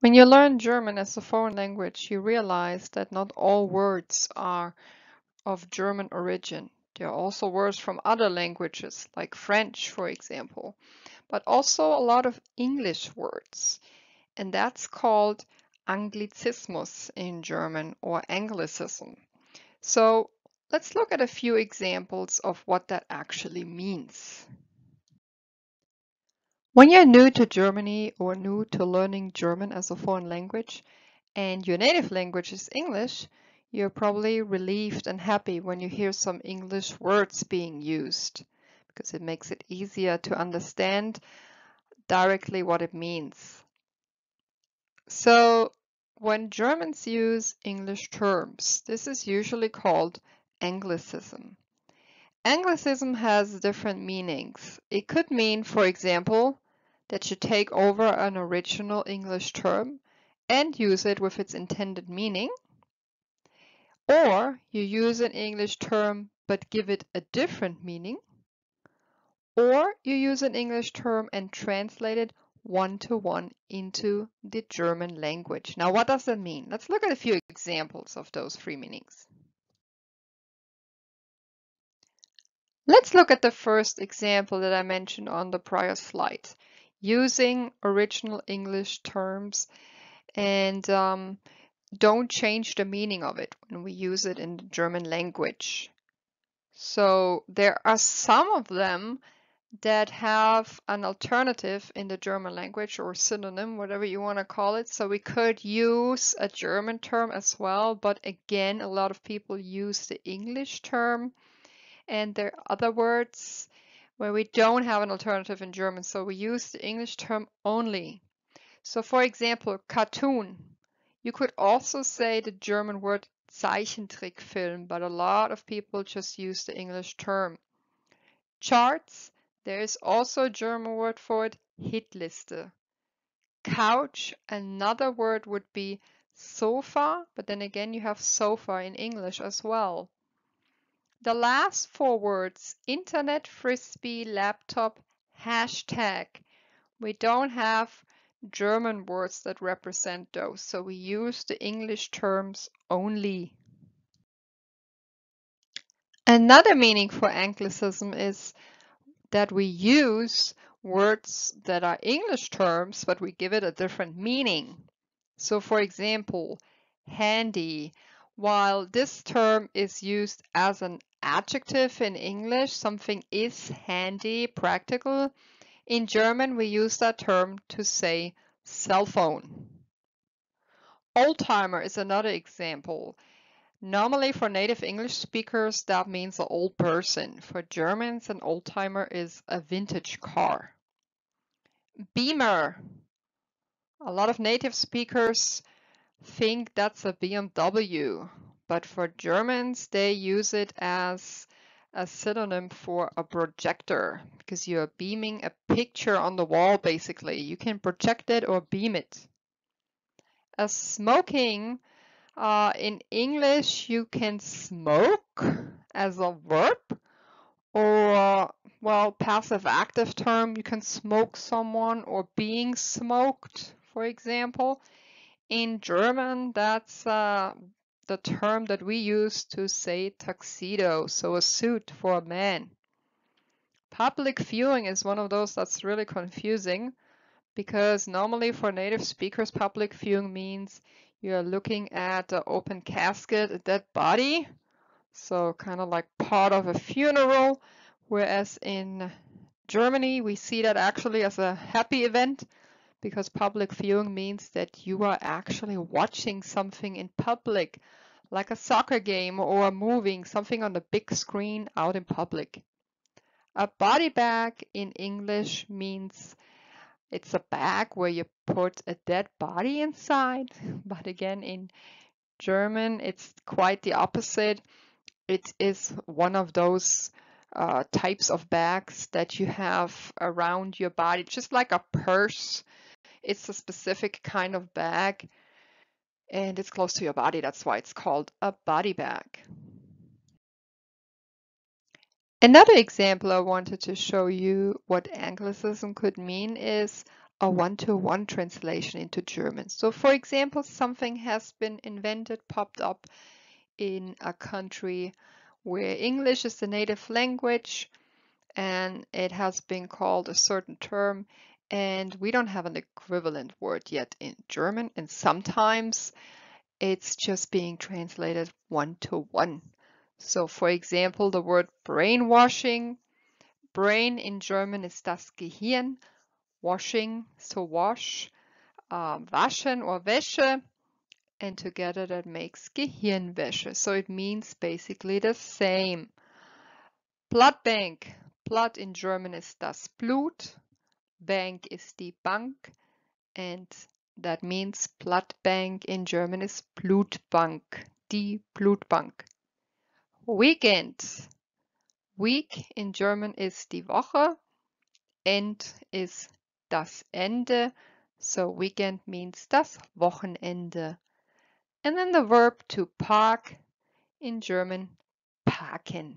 When you learn German as a foreign language, you realize that not all words are of German origin. There are also words from other languages, like French, for example, but also a lot of English words. And that's called Anglicismus in German or Anglicism. So let's look at a few examples of what that actually means. When you're new to Germany or new to learning German as a foreign language and your native language is English, you're probably relieved and happy when you hear some English words being used because it makes it easier to understand directly what it means. So when Germans use English terms, this is usually called Anglicism. Anglicism has different meanings. It could mean, for example, that you take over an original English term and use it with its intended meaning, or you use an English term but give it a different meaning, or you use an English term and translate it one-to-one into the German language. Now, what does that mean? Let's look at a few examples of those three meanings. Let's look at the first example that I mentioned on the prior slide, using original English terms and don't change the meaning of it when we use it in the German language. So there are some of them that have an alternative in the German language or synonym, whatever you want to call it. So we could use a German term as well, but again, a lot of people use the English term. And there are other words where we don't have an alternative in German, so we use the English term only. So for example, cartoon. You could also say the German word Zeichentrickfilm, but a lot of people just use the English term. Charts, there is also a German word for it, Hitliste. Couch, another word would be sofa, but then again you have sofa in English as well. The last four words, internet, frisbee, laptop, hashtag, we don't have German words that represent those, so we use the English terms only. Another meaning for Anglicism is that we use words that are English terms, but we give it a different meaning. So for example, handy. While this term is used as an adjective in English, something is handy, practical. In German, we use that term to say cell phone. Old-timer is another example. Normally for native English speakers, that means an old person. For Germans, an old-timer is a vintage car. Beamer. A lot of native speakers think that's a BMW, but for Germans, they use it as a synonym for a projector because you are beaming a picture on the wall, basically. You can project it or beam it. As smoking, in English, you can smoke as a verb, or, well, passive active term, you can smoke someone or being smoked, for example. In German, that's the term that we use to say tuxedo, so a suit for a man. Public viewing is one of those that's really confusing because normally for native speakers, public viewing means you're looking at an open casket, a dead body, so kind of like part of a funeral, whereas in Germany, we see that actually as a happy event because public viewing means that you are actually watching something in public, like a soccer game or a movie, something on the big screen out in public. A body bag in English means it's a bag where you put a dead body inside, but again in German it's quite the opposite. It is one of those types of bags that you have around your body, just like a purse. It's a specific kind of bag and it's close to your body. That's why it's called a body bag. Another example I wanted to show you what Anglicism could mean is a one-to-one translation into German. So for example, something has been invented, popped up in a country where English is the native language, and it has been called a certain term, and we don't have an equivalent word yet in German, and sometimes it's just being translated one-to-one. So for example, the word brainwashing, brain in German is das Gehirn, washing, so wash, waschen or Wäsche, and together that makes Gehirnwäsche. So it means basically the same. Bloodbank. Blood in German is das Blut. Bank is die Bank. And that means blood bank in German is Blutbank. Die Blutbank. Weekend. Week in German is die Woche. End is das Ende. So weekend means das Wochenende. And then the verb to park in German, parken.